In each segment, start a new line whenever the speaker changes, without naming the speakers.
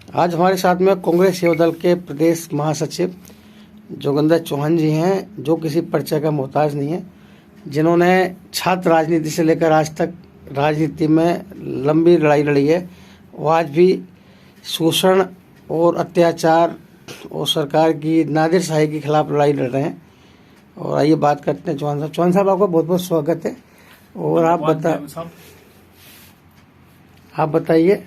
आज हमारे साथ में कांग्रेस सेवा दल के प्रदेश महासचिव जोगिंदर चौहान जी हैं, जो किसी परिचय का मोहताज नहीं है, जिन्होंने छात्र राजनीति से लेकर आज तक राजनीति में लंबी लड़ाई लड़ी है। वो आज भी शोषण और अत्याचार और सरकार की नादिरशाही के खिलाफ लड़ाई लड़ रहे हैं। और आइए बात करते हैं चौहान साहब। चौहान साहब, आपका बहुत बहुत स्वागत है। और आप बताइए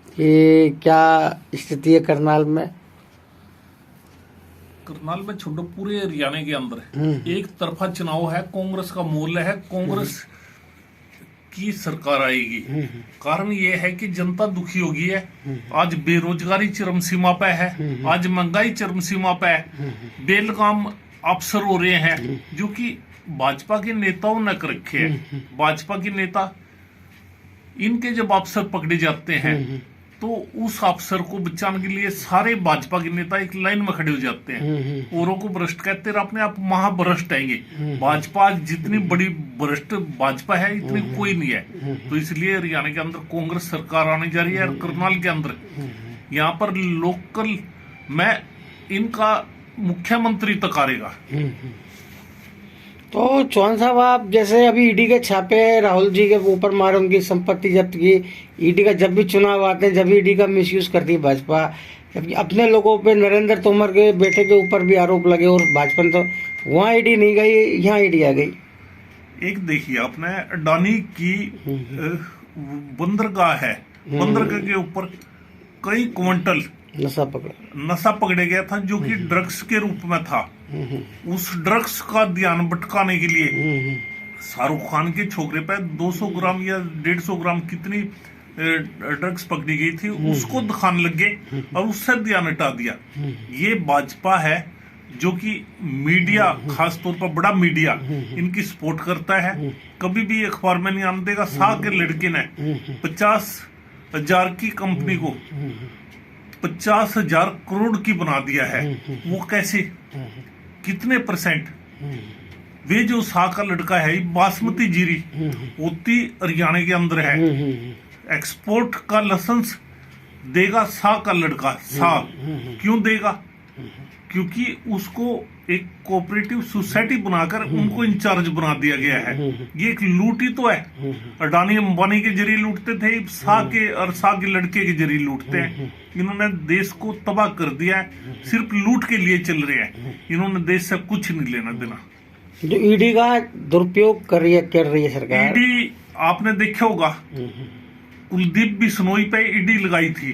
कि क्या स्थिति है करनाल में?
करनाल में छोड़ो, पूरे हरियाणा के अंदर एक तरफा चुनाव है। कांग्रेस का मूल्य है, कांग्रेस की सरकार आएगी। कारण ये है कि जनता दुखी हो गई है। आज बेरोजगारी चरम सीमा पे है, आज महंगाई चरम सीमा पे है, बेलगाम अफसर हो रहे हैं जो कि भाजपा के नेताओं ने कर रखे हैं। भाजपा के नेता, इनके जब अफसर पकड़े जाते हैं तो उस अफसर को बचाने के लिए सारे भाजपा के नेता एक लाइन में खड़े हो जाते हैं। औरों को भ्रष्ट कहते हैं, अपने आप महाभ्रष्ट आएंगे। भाजपा जितनी बड़ी भ्रष्ट भाजपा है, इतनी कोई नहीं है। तो इसलिए हरियाणा के अंदर कांग्रेस सरकार आने जा रही है। और करनाल के अंदर यहाँ पर लोकल में इनका मुख्यमंत्री तक आएगा।
तो चौहान साहब, आप जैसे अभी ईडी के छापे राहुल जी के ऊपर मारे, उनकी संपत्ति जब्त की। ईडी का जब भी चुनाव आते हैं, जब भी ईडी का मिसयूज करती है भाजपा, जबकि अपने लोगों पे नरेंद्र तोमर के बेटे के ऊपर भी आरोप लगे और भाजपा ने तो वहाँ ईडी नहीं गई, यहाँ ईडी आ गई।
एक देखिए, आपने अडानी की बंदरगाह है, बंदरगाह के ऊपर कई क्विंटल नशा पकड़े गया था, जो कि ड्रग्स के रूप में था। उस ड्रग्स का ध्यान भटकाने के लिए शाहरुख खान के छोकरे पे 200 ग्राम या 150 ग्राम कितनी ड्रग्स पकड़ी गई थी, उसको दिखाने लग गए और उससे ध्यान हटा दिया। ये भाजपा है जो कि मीडिया, खास तौर पर बड़ा मीडिया, इनकी सपोर्ट करता है। कभी भी अखबार में नहीं आने देगा। शाह के लड़के ने 50,000 की कंपनी को 50,000 करोड़ की बना दिया है। वो कैसे, कितने परसेंट? वे जो शाह का लड़का है, बासमती जीरी होती हरियाणा के अंदर है, एक्सपोर्ट का लाइसेंस देगा शाह का लड़का। शाह क्यों देगा? क्योंकि उसको एक कोऑपरेटिव सोसाइटी बनाकर उनको इंचार्ज बना दिया गया है। ये एक लूट ही तो है। अडानी अंबानी के जरिए लूटते थे, शाह के और शाह के लड़के के जरिए लूटते हैं। इन्होंने देश को तबाह कर दिया है, सिर्फ लूट के लिए चल रहे हैं। इन्होंने देश से कुछ नहीं लेना देना।
जो ईडी का दुरुपयोग कर रही है सरकार।
ईडी आपने देखा होगा, कुलदीप बिश्नोई पे ईडी लगाई थी,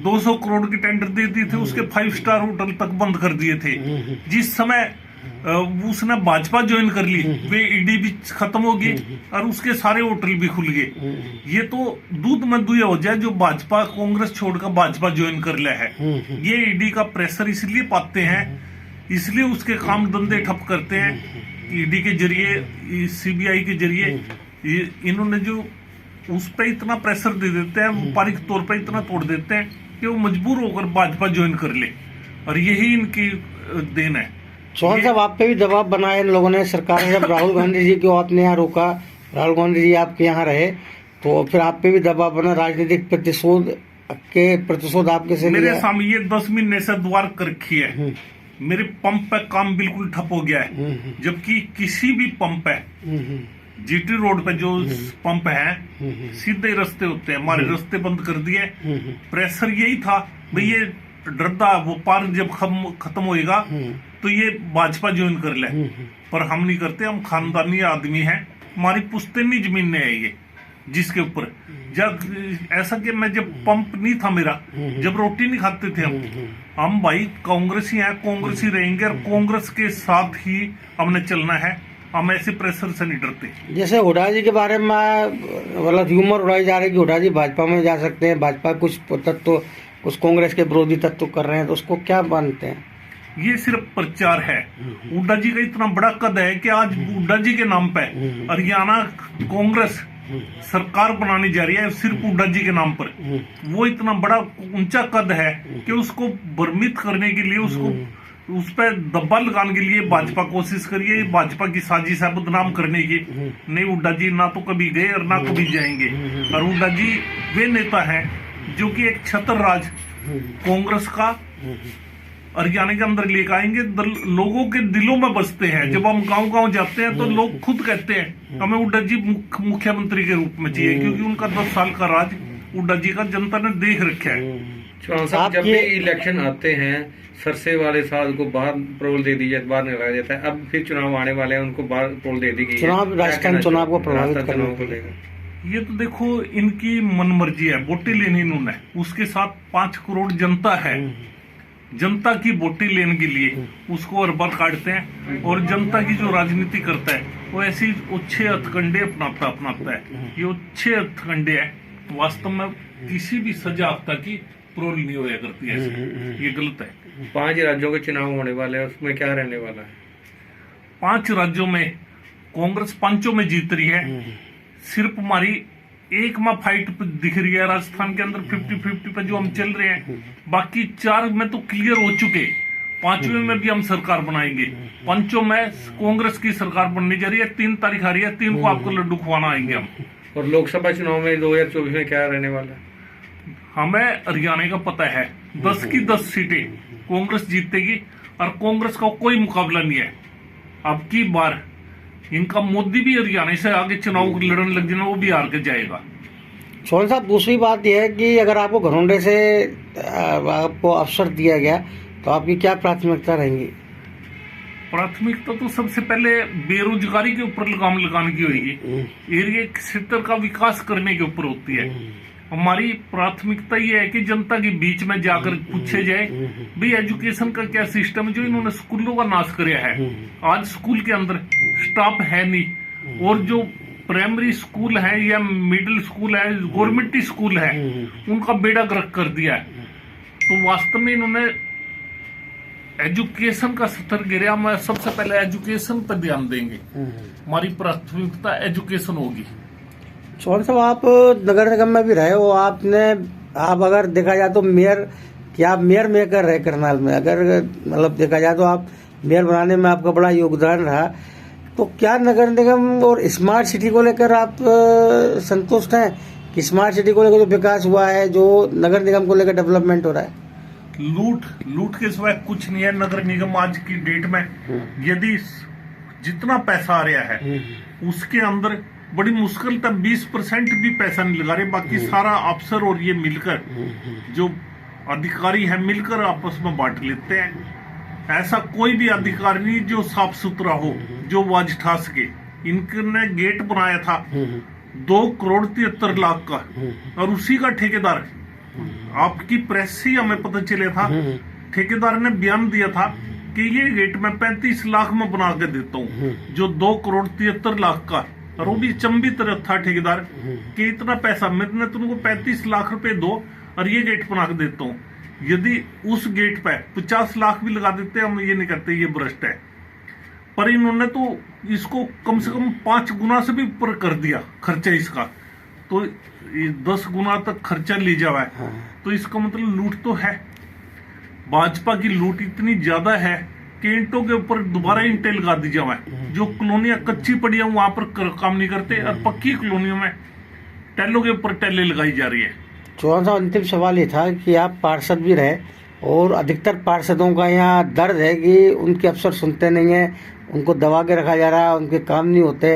200 करोड़ की टेंडर दे दी थी, उसके 5 स्टार होटल तक बंद कर दिए थे। जिस समय उसने भाजपा ज्वाइन कर ली, वे ईडी भी खत्म हो गई और उसके सारे होटल भी खुल गए। ये तो दूध में दुया हो जाए जो भाजपा कांग्रेस छोड़कर भाजपा ज्वाइन कर लिया है। ये ईडी का प्रेशर इसलिए पाते हैं, इसलिए उसके काम धंधे ठप करते हैं। ईडी के जरिए, सीबीआई के जरिए इन्होंने जो उस पर इतना प्रेशर दे देते हैं, व्यापारिक तौर पर इतना तोड़ देते हैं कि वो मजबूर होकर भाजपा ज्वाइन कर ले। और यही इनकी देन है।
चौहान साहब, आप पे भी दबाव बनाया इन लोगों ने। सरकार ने जब राहुल गांधी जी को आपने यहाँ रोका, राहुल गांधी जी आपके यहाँ रहे, तो फिर आप पे भी दबाव बना। राजनीतिक प्रतिशोध आपके से
मेरे सामने ये 10 महीने से द्वार कर रखी है। मेरे पंप पे काम बिल्कुल ठप हो गया है। जबकि किसी भी पंप है, जीटी रोड पे जो पंप है, सीधे रास्ते होते हैं, हमारे रास्ते बंद कर दिए। प्रेशर यही था भाई, ये डरदा व्यापार जब खत्म होएगा तो ये भाजपा ज्वाइन कर ले। पर हम नहीं करते, हम खानदानी आदमी हैं, हमारी पुश्तैनी जमीन है ये, जिसके ऊपर जब ऐसा कि मैं जब पंप नहीं था मेरा, जब रोटी नहीं खाते थे हम भाई कांग्रेसी हैं, कांग्रेसी रहेंगे और कांग्रेस के साथ ही हमने चलना है। हम ऐसे प्रेशर से नहीं डरते।
जैसे हुड्डा जी के बारे में मतलब ह्यूमर उड़ाई जा रही है कि हुड्डा जी भाजपा में जा सकते हैं, भाजपा कुछ तत्व कुछ कांग्रेस के विरोधी तत्व कर रहे हैं, तो उसको क्या मानते हैं?
ये सिर्फ प्रचार है। हुड्डा जी का इतना बड़ा कद है कि आज हुड्डा जी के नाम पे हरियाणा कांग्रेस सरकार बनानी जा रही है, सिर्फ हुड्डा जी के नाम पर। वो इतना बड़ा ऊंचा कद है कि उसको भ्रमित करने के लिए, उसको उस पर दब्बा लगाने के लिए भाजपा कोशिश करिए। भाजपा की साजिश है बदनाम करने की। नहीं, हुड्डा जी ना तो कभी गए और ना कभी जाएंगे। और हुड्डा जी वे नेता हैं जो कि एक छत्र राज कांग्रेस का हरियाणा के अंदर लेकर आएंगे, लोगों के दिलों में बसते हैं। जब हम गांव-गांव जाते हैं तो लोग खुद कहते हैं हमें हुड्डा जी मुख्यमंत्री के रूप में चाहिए, क्योंकि उनका 10 साल का राज हुड्डा जी का जनता ने देख रखा है।
चौहान साहब, जब भी इलेक्शन आते हैं सरसे वाले साल को बाहर पेट्रोल दे दी जाती, बाहर निकाला जाता है। अब फिर चुनाव आने वाले हैं, उनको बाहर पेट्रोल दे दी गई है।
राजस्थान चुनाव को प्रभावित करने
को लेकर
ये तो देखो इनकी मनमर्जी है, वोटें लेनी इन्होंने, उसके साथ 5 करोड़ जनता है। जनता की वोटें लेने के लिए उसको अरबा काटते हैं, और जनता की जो राजनीति करता है वो ऐसी अच्छे हथकंडे अपनाता है। ये अच्छे हथकंडे है, वास्तव में किसी भी सजा अब तक की प्रोल नहीं होया करती है, ये गलत है।
5 राज्यों के चुनाव होने वाले हैं, उसमें क्या रहने वाला है?
5 राज्यों में कांग्रेस 5 में जीत रही है। सिर्फ हमारी एक में फाइट दिख रही है राजस्थान के अंदर 50-50 पे जो हम चल रहे हैं, बाकी 4 में तो क्लियर हो चुके। 5वें में भी हम सरकार बनाएंगे। 5 में कांग्रेस की सरकार बनने जा रही है। 3 तारीख आ रही है, 3 को आपको लड्डू खवाना आएंगे हम।
और लोकसभा चुनाव में 2024 में क्या रहने वाला है?
हमें हरियाणा का पता है 10 की 10 सीटें कांग्रेस जीतेगी, और कांग्रेस का कोई मुकाबला नहीं है। अब की बार इनका मोदी भी हरियाणा से आगे चुनाव लड़ने लग जाना, वो भी हार के जाएगा।
चौहान साहब, दूसरी बात यह है कि अगर आपको घरौंडे से आपको अवसर दिया गया तो आपकी क्या प्राथमिकता रहेंगी?
प्राथमिकता तो सबसे पहले बेरोजगारी के ऊपर लगाम लगाने की होगी, एरिया क्षेत्र का विकास करने के ऊपर होती है। हमारी प्राथमिकता ये है कि जनता के बीच में जाकर पूछे जाए भाई एजुकेशन का क्या सिस्टम है, जो इन्होंने स्कूलों का नाश किया है। आज स्कूल के अंदर स्टाफ है नहीं, और जो प्राइमरी स्कूल है या मिडिल स्कूल है, गवर्नमेंट स्कूल है, उनका बेड़ा गर्क कर दिया है। तो वास्तव में इन्होंने एजुकेशन का स्तर गिरा। हम सबसे पहले एजुकेशन पर ध्यान देंगे, हमारी प्राथमिकता एजुकेशन होगी।
चौहान साहब, आप नगर निगम में भी रहे हो, आप अगर देखा जाए तो मेयर मेकर रहे करनाल में, अगर मतलब देखा जाए तो आप मेयर बनाने में आपका बड़ा योगदान रहा, तो क्या नगर निगम और स्मार्ट सिटी को लेकर आप संतुष्ट हैं कि स्मार्ट सिटी को लेकर जो विकास हुआ है, जो नगर निगम को लेकर डेवलपमेंट हो रहा है?
लूट के सिवाय कुछ नहीं है नगर निगम आज की डेट में। यदि जितना पैसा आ रहा है उसके अंदर बड़ी मुश्किल तक 20% भी पैसा नहीं लगा रहे, बाकी सारा अफसर और ये मिलकर, जो अधिकारी है मिलकर आपस में बांट लेते हैं। ऐसा कोई भी अधिकारी नहीं जो साफ सुथरा हो, जो वाज ठास के। इनने गेट बनाया था 2,73,00,000 का, और उसी का ठेकेदार, आपकी प्रेस से हमें पता चले था, ठेकेदार ने बयान दिया था कि ये गेट मैं 35 लाख में बना के देता हूँ, जो 2,73,00,000 का, और वो भी चंबी तरफ था ठेकेदार कि इतना पैसा मैं तुमको 35 लाख रुपए दो और ये गेट बना के देता हूँ। यदि उस गेट पे 50 लाख भी लगा देते, हम ये नहीं करते ये भ्रष्ट है, पर इन्होंने तो इसको कम से कम 5 गुना से भी ऊपर कर दिया खर्चा इसका। तो 10 गुना तक खर्चा ले जावा है, तो इसका मतलब लूट तो है। भाजपा की लूट इतनी ज्यादा है कि ईंटों के ऊपर दोबारा ईंटें लगा दी जावा है। जो कॉलोनियां कच्ची पड़ी है वहां पर काम नहीं करते, और पक्की कॉलोनियों में टैलों के ऊपर टैले लगाई जा रही है।
चौहान साहब, अंतिम सवाल ये था कि आप पार्षद भी रहे, और अधिकतर पार्षदों का यहाँ दर्द है कि उनके अफसर सुनते नहीं है, उनको दबा के रखा जा रहा है, उनके काम नहीं होते।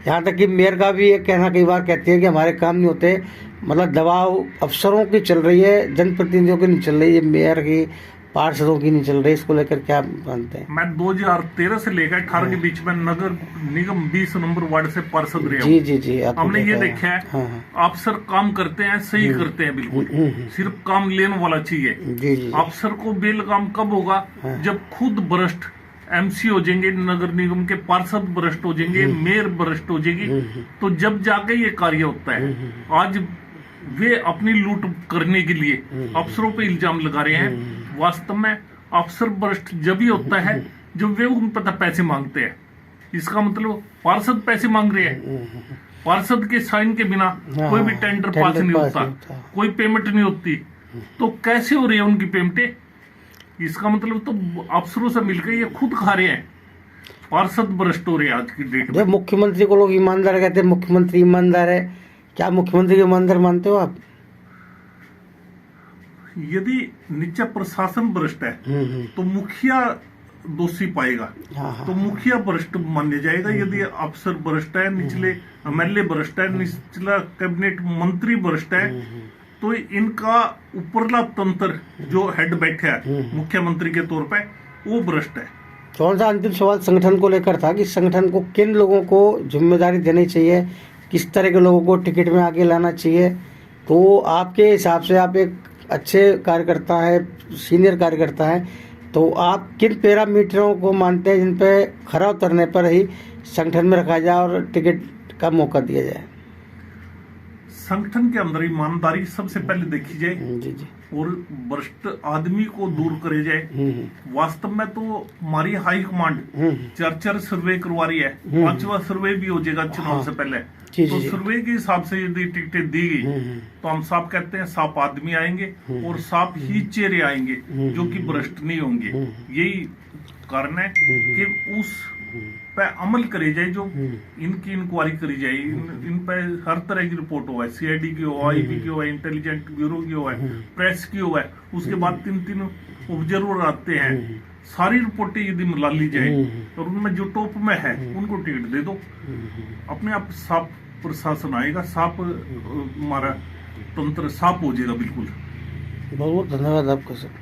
यहाँ तक कि मेयर का भी एक कहना कई बार कहते हैं कि हमारे काम नहीं होते, मतलब दबाव अफसरों की चल रही है, जनप्रतिनिधियों की नहीं चल रही है, मेयर की, पार्षदों की नहीं चल रही। इसको लेकर क्या मानते हैं?
मैं 2013 से लेकर 18 के बीच में नगर निगम 20 नंबर वार्ड से पार्षद रहा
हूँ। जी,
हमने ये देखा है अफसर काम करते हैं, सही करते हैं, बिल्कुल सिर्फ काम लेने वाला चाहिए। अफसर को बेलगाम कब होगा? जब खुद भ्रष्ट एमसी हो जाएंगे, नगर निगम के पार्षद भ्रष्ट हो जाएंगे, मेयर भ्रष्ट हो जाएगी, तो जब जाके ये कार्य होता है। आज वे अपनी लूट करने के लिए अफसरों पे इल्जाम लगा रहे हैं। वास्तव में अफसर भ्रष्ट जब ही होता है जब वे उन पर पैसे मांगते हैं। इसका मतलब पार्षद पैसे मांग रहे हैं, पार्षद के साइन के बिना कोई भी टेंडर पास नहीं होता, कोई पेमेंट नहीं होती, तो कैसे हो रही है उनकी पेमेंटें? इसका मतलब तो अफसरों से मिलकर ये खुद खा रहे हैं। पार्षद भ्रष्ट हो रहे हैं आज की डेट में।
मुख्यमंत्री को लोग ईमानदार कहते हैं, मुख्यमंत्री ईमानदार है, क्या मुख्यमंत्री को ईमानदार मानते हो आप?
यदि नीचे प्रशासन भ्रष्ट है तो मुखिया दोषी पाएगा,
हाँ,
तो मुखिया भ्रष्ट मान्य जाएगा। यदि अफसर भ्रष्ट है, निचले एमएलए भ्रष्ट है, निचला कैबिनेट मंत्री भ्रष्ट है, तो इनका ऊपरला तंत्र जो हेड बैठा है मुख्यमंत्री के तौर पे, वो भ्रष्ट है।
कौन सा अंतिम सवाल संगठन को लेकर था कि संगठन को किन लोगों को जिम्मेदारी देनी चाहिए, किस तरह के लोगों को टिकट में आगे लाना चाहिए। तो आपके हिसाब से आप एक अच्छे कार्यकर्ता है, सीनियर कार्यकर्ता है, तो आप किन पैरामीटरों को मानते हैं जिन पे खरा उतरने पर ही संगठन में रखा जाए और टिकट का मौका दिया जाए?
संगठन के अंदर ईमानदारी सबसे पहले देखी जाए
जी।
और भ्रष्ट आदमी को दूर करे जाए। वास्तव में तो हमारी हाई कमांड 4 सर्वे करवा रही है, 5वां सर्वे भी हो जाएगा चुनाव से पहले। तो सर्वे के हिसाब से यदि टिकटें दी गई तो हम साफ कहते हैं साफ आदमी आएंगे और साफ ही चेहरे आएंगे जो कि भ्रष्ट नहीं होंगे। यही कारण है कि उस पे अमल करे जाए, जो इनकी इंक्वायरी करी जाए, इन पे हर तरह की रिपोर्ट हुआ है, सीआईडी की हो, आईबी की हो, इंटेलिजेंट ब्यूरो की हो, प्रेस की हो, उसके बाद 3 ऑब्जर्वर आते हैं, सारी रिपोर्टें यदि मिला ली जाए और उनमें जो टॉप में है उनको टिकट दे दो, अपने आप साफ प्रशासन आएगा, साफ हमारा तंत्र साफ हो जाएगा। बिल्कुल।
बहुत बहुत धन्यवाद आपका सर।